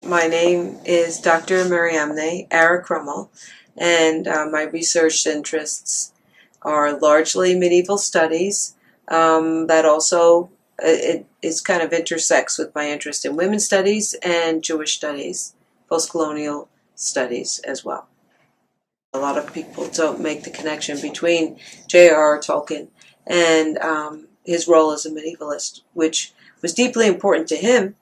My name is Dr. Miriamne Ara Krummel, and my research interests are largely medieval studies. That also it kind of intersects with my interest in women's studies and Jewish studies, post-colonial studies as well. A lot of people don't make the connection between J.R.R. Tolkien and his role as a medievalist, which was deeply important to him.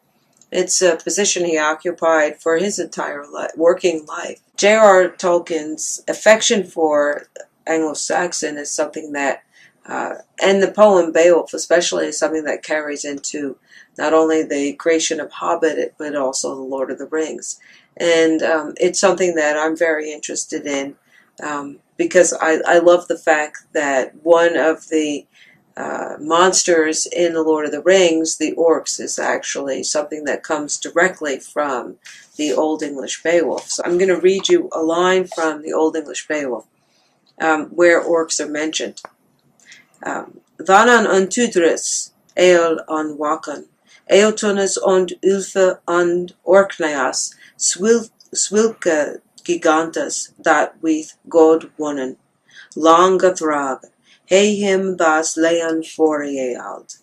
It's a position he occupied for his entire working life. J.R.R. Tolkien's affection for Anglo-Saxon is something that, and the poem Beowulf especially, is something that carries into not only the creation of Hobbit, but also the Lord of the Rings. And it's something that I'm very interested in because I love the fact that one of the monsters in the Lord of the Rings, the Orcs, is actually something that comes directly from the Old English Beowulf. So I'm going to read you a line from the Old English Beowulf where Orcs are mentioned. Vanan on Tudris, eol on Wakan, Eotunas und Ulfa und Orkneas, Swilka gigantas that with God wonnen, Longa thrab, Hey him das leon foriald.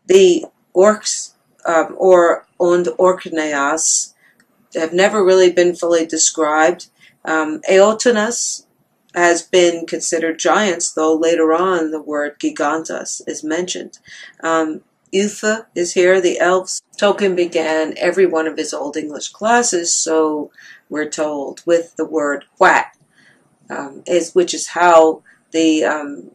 The Orcs und Orkneas have never really been fully described. Eotunas has been considered giants, though later on the word gigantas is mentioned. Ilfa is here, the elves. Tolkien began every one of his Old English classes, so we're told, with the word what, which is how the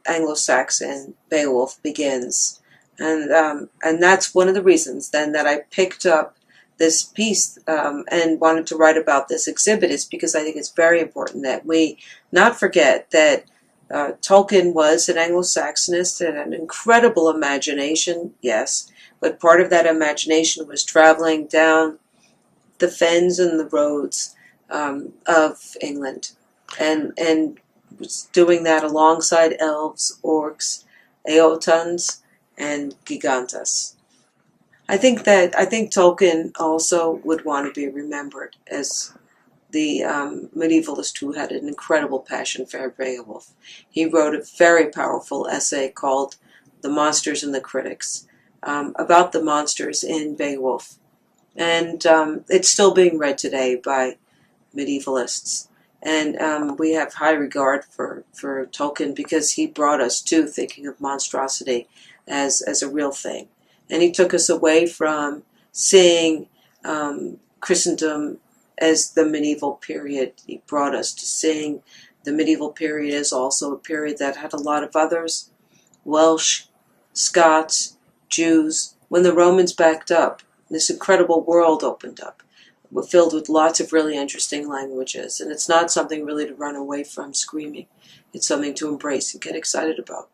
Anglo-Saxon Beowulf begins. And that's one of the reasons then that I picked up this piece and wanted to write about this exhibit, is because I think it's very important that we not forget that Tolkien was an Anglo-Saxonist and an incredible imagination, yes, but part of that imagination was traveling down the fens and the roads of England, and was doing that alongside elves, orcs, Eotons, and gigantas. I think Tolkien also would want to be remembered as the medievalist who had an incredible passion for Beowulf. He wrote a very powerful essay called "The Monsters and the Critics" about the monsters in Beowulf, and it's still being read today by medievalists. And we have high regard for Tolkien because he brought us to thinking of monstrosity as a real thing. And he took us away from seeing Christendom as the medieval period. He brought us to seeing the medieval period as also a period that had a lot of others: Welsh, Scots, Jews. When the Romans backed up, this incredible world opened up. We're filled with lots of really interesting languages, and it's not something really to run away from screaming. It's something to embrace and get excited about.